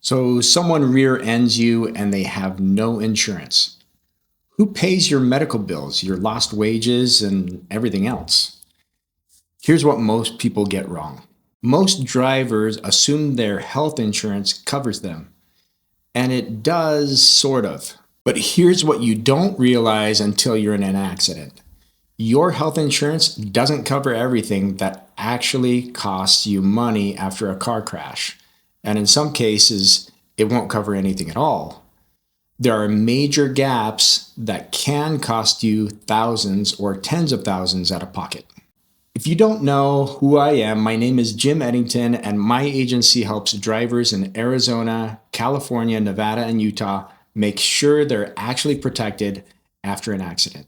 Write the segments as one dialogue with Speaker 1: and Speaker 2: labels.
Speaker 1: So someone rear ends you and they have no insurance. Who pays your medical bills, your lost wages, and everything else? Here's what most people get wrong. Most drivers assume their health insurance covers them, and it does sort of. But here's what you don't realize until you're in an accident. Your health insurance doesn't cover everything that actually costs you money after a car crash. And in some cases, it won't cover anything at all. There are major gaps that can cost you thousands or tens of thousands out of pocket. If you don't know who I am, my name is Jim Eddington, and my agency helps drivers in Arizona, California, Nevada, and Utah make sure they're actually protected after an accident.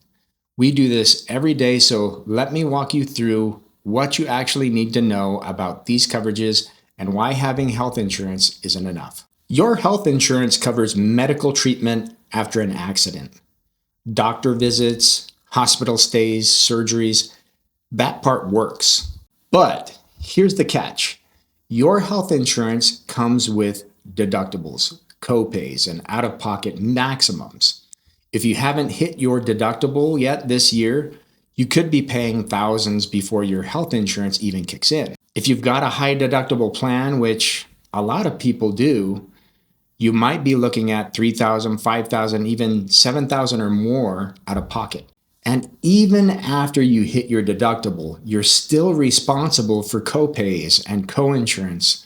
Speaker 1: We do this every day, so let me walk you through what you actually need to know about these coverages and why having health insurance isn't enough. Your health insurance covers medical treatment after an accident. Doctor visits, hospital stays, surgeries, that part works. But here's the catch. Your health insurance comes with deductibles, copays, and out-of-pocket maximums. If you haven't hit your deductible yet this year, you could be paying thousands before your health insurance even kicks in. If you've got a high deductible plan, which a lot of people do, you might be looking at $3,000, $5,000, even $7,000 or more out of pocket. And even after you hit your deductible, you're still responsible for copays and coinsurance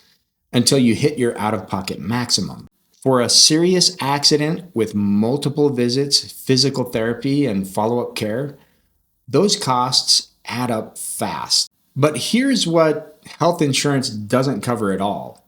Speaker 1: until you hit your out-of-pocket maximum. For a serious accident with multiple visits, physical therapy, and follow-up care, those costs add up fast. But here's what health insurance doesn't cover at all: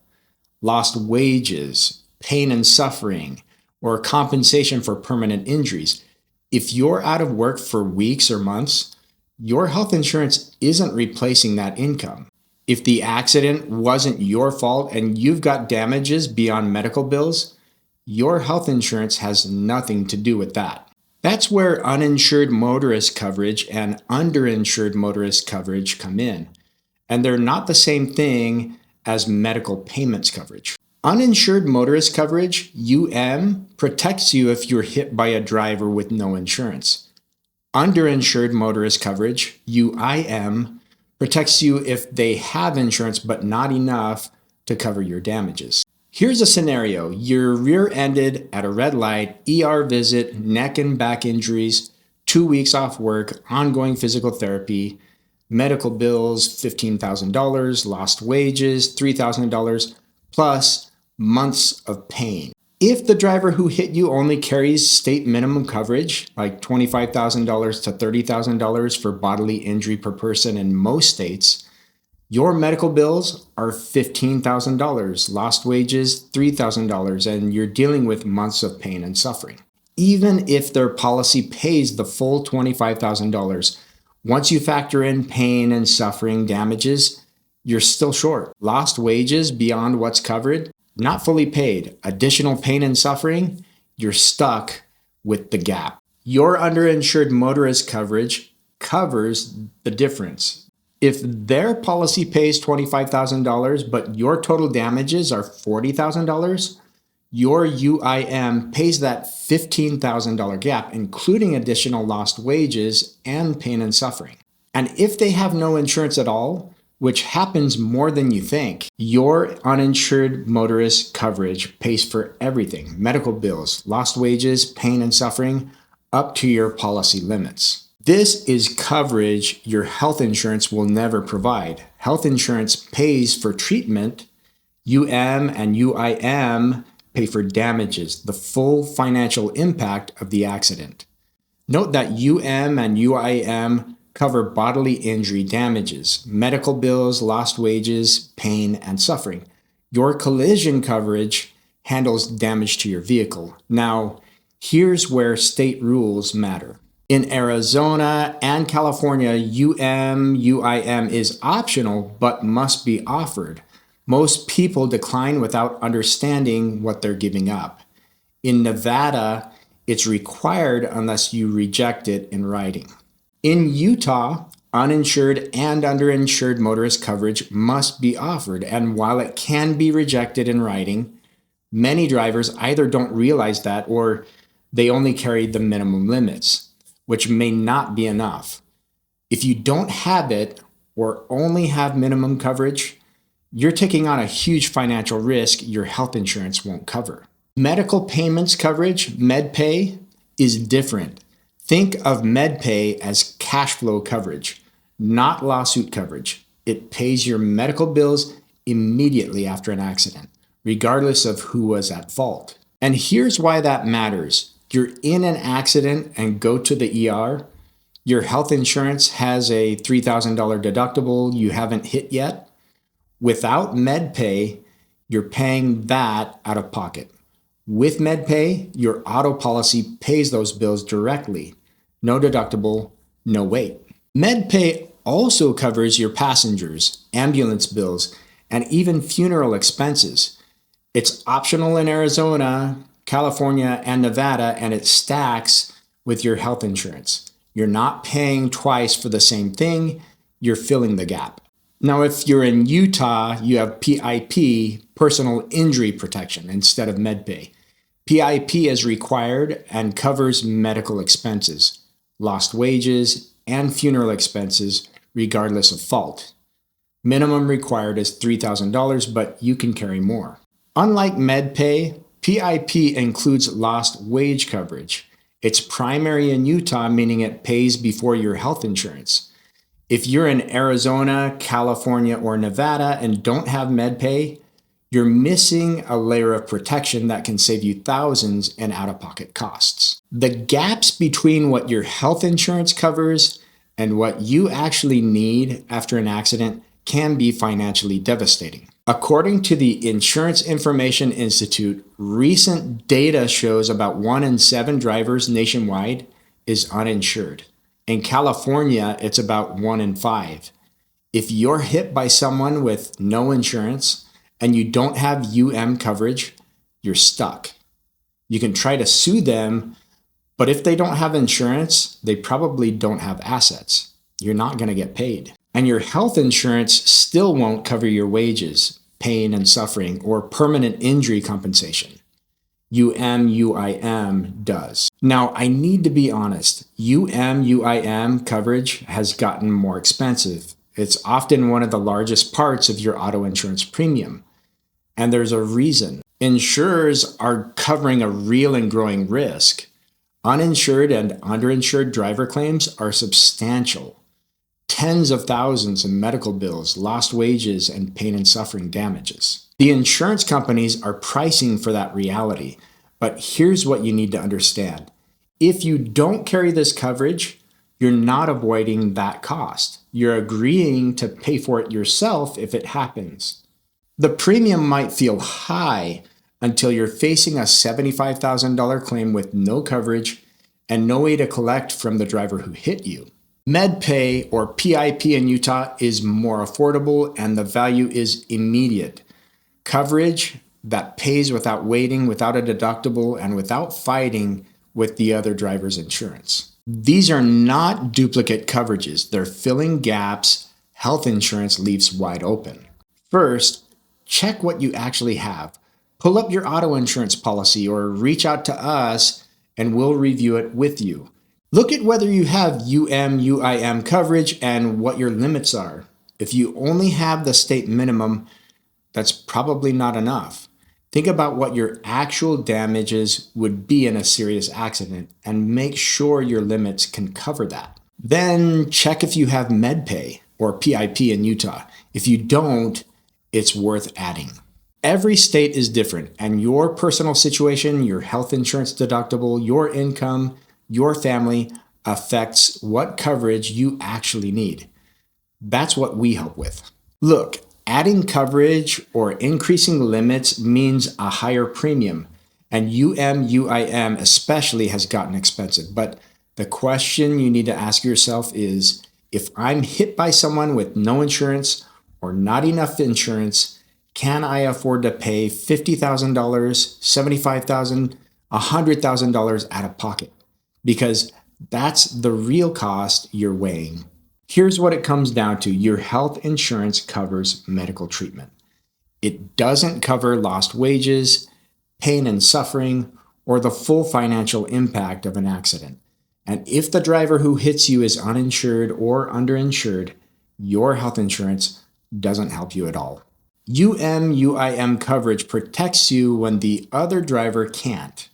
Speaker 1: lost wages, pain and suffering, or compensation for permanent injuries. If you're out of work for weeks or months, your health insurance isn't replacing that income. If the accident wasn't your fault and you've got damages beyond medical bills, your health insurance has nothing to do with that. That's where uninsured motorist coverage and underinsured motorist coverage come in. And they're not the same thing as medical payments coverage. Uninsured motorist coverage, protects you if you're hit by a driver with no insurance. Underinsured motorist coverage, protects you if they have insurance but not enough to cover your damages. Here's a scenario. You're rear-ended at a red light, ER visit, neck and back injuries, 2 weeks off work, ongoing physical therapy, medical bills, $15,000, lost wages, $3,000, plus months of pain. If the driver who hit you only carries state minimum coverage, like $25,000 to $30,000 for bodily injury per person in most states, your medical bills are $15,000, lost wages $3,000, and you're dealing with months of pain and suffering. Even if their policy pays the full $25,000, once you factor in pain and suffering damages, you're still short. Lost wages beyond what's covered, not fully paid. Additional pain and suffering, you're stuck with the gap. Your underinsured motorist coverage covers the difference. If their policy pays $25,000, but your total damages are $40,000, your UIM pays that $15,000 gap, including additional lost wages and pain and suffering. And if they have no insurance at all, which happens more than you think, your uninsured motorist coverage pays for everything: medical bills, lost wages, pain and suffering, up to your policy limits. This is coverage your health insurance will never provide. Health insurance pays for treatment. and UIM pay for damages, the full financial impact of the accident. Note that and UIM cover bodily injury damages, medical bills, lost wages, pain, and suffering. Your collision coverage handles damage to your vehicle. Now, here's where state rules matter. In Arizona and California, UIM is optional but must be offered. Most people decline without understanding what they're giving up. In Nevada, it's required unless you reject it in writing. In Utah, uninsured and underinsured motorist coverage must be offered, and while it can be rejected in writing, Many drivers either don't realize that or they only carry the minimum limits, which may not be enough. If you don't have it or only have minimum coverage, you're taking on a huge financial risk your health insurance won't cover. Medical payments coverage, MedPay, is different. Think of MedPay as cash flow coverage, not lawsuit coverage. It pays your medical bills immediately after an accident, regardless of who was at fault. And here's why that matters. You're in an accident and go to the ER. Your health insurance has a $3,000 deductible you haven't hit yet. Without MedPay, you're paying that out of pocket. With MedPay, your auto policy pays those bills directly. No deductible, no wait. MedPay also covers your passengers, ambulance bills, and even funeral expenses. It's optional in Arizona, California, and Nevada, and it stacks with your health insurance. You're not paying twice for the same thing, you're filling the gap. Now, if you're in Utah, you have PIP, personal injury protection, instead of MedPay. PIP is required and covers medical expenses, lost wages, and funeral expenses, regardless of fault. Minimum required is $3,000, but you can carry more. Unlike MedPay, PIP includes lost wage coverage. It's primary in Utah, meaning it pays before your health insurance. If you're in Arizona, California, or Nevada and don't have MedPay, you're missing a layer of protection that can save you thousands in out-of-pocket costs. The gaps between what your health insurance covers and what you actually need after an accident can be financially devastating. According to the Insurance Information Institute, recent data shows about 1 in 7 drivers nationwide is uninsured. In California, it's about 1 in 5. If you're hit by someone with no insurance and you don't have coverage, you're stuck. You can try to sue them, but if they don't have insurance, they probably don't have assets. You're not going to get paid. And your health insurance still won't cover your wages, pain and suffering, or permanent injury compensation. UIM does. Now, I need to be honest. UIM coverage has gotten more expensive. It's often one of the largest parts of your auto insurance premium. And there's a reason. Insurers are covering a real and growing risk. Uninsured and underinsured driver claims are substantial. Tens of thousands in medical bills, lost wages, and pain and suffering damages. The insurance companies are pricing for that reality, but here's what you need to understand. If you don't carry this coverage, you're not avoiding that cost. You're agreeing to pay for it yourself if it happens. The premium might feel high until you're facing a $75,000 claim with no coverage and no way to collect from the driver who hit you. MedPay or PIP in Utah is more affordable and the value is immediate. Coverage that pays without waiting, without a deductible, and without fighting with the other driver's insurance. These are not duplicate coverages. They're filling gaps health insurance leaves wide open. First, check what you actually have. Pull up your auto insurance policy or reach out to us and we'll review it with you. Look at whether you have UIM coverage and what your limits are. If you only have the state minimum, that's probably not enough. Think about what your actual damages would be in a serious accident and make sure your limits can cover that. Then check if you have MedPay or PIP in Utah. If you don't, it's worth adding. Every state is different, and your personal situation, your health insurance deductible, your income, your family affects what coverage you actually need. That's what we help with. Look, adding coverage or increasing limits means a higher premium, and UIM especially has gotten expensive. But the question you need to ask yourself is, if I'm hit by someone with no insurance or not enough insurance, can I afford to pay $50,000, $75,000, $100,000 out of pocket? Because that's the real cost you're weighing. Here's what it comes down to. Your health insurance covers medical treatment. It doesn't cover lost wages, pain and suffering, or the full financial impact of an accident. And if the driver who hits you is uninsured or underinsured, your health insurance doesn't help you at all. UIM coverage protects you when the other driver can't.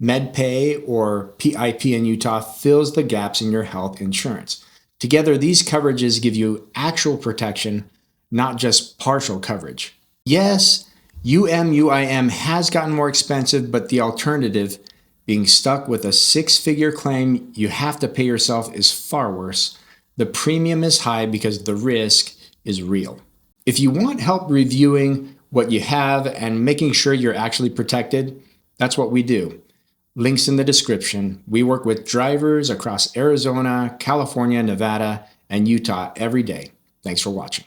Speaker 1: MedPay or PIP in Utah fills the gaps in your health insurance. Together, these coverages give you actual protection, not just partial coverage. Yes, UIM has gotten more expensive, but the alternative, being stuck with a six-figure claim you have to pay yourself, is far worse. The premium is high because the risk is real. If you want help reviewing what you have and making sure you're actually protected, that's what we do. Links in the description. We work with drivers across Arizona, California, Nevada, and Utah every day. Thanks for watching.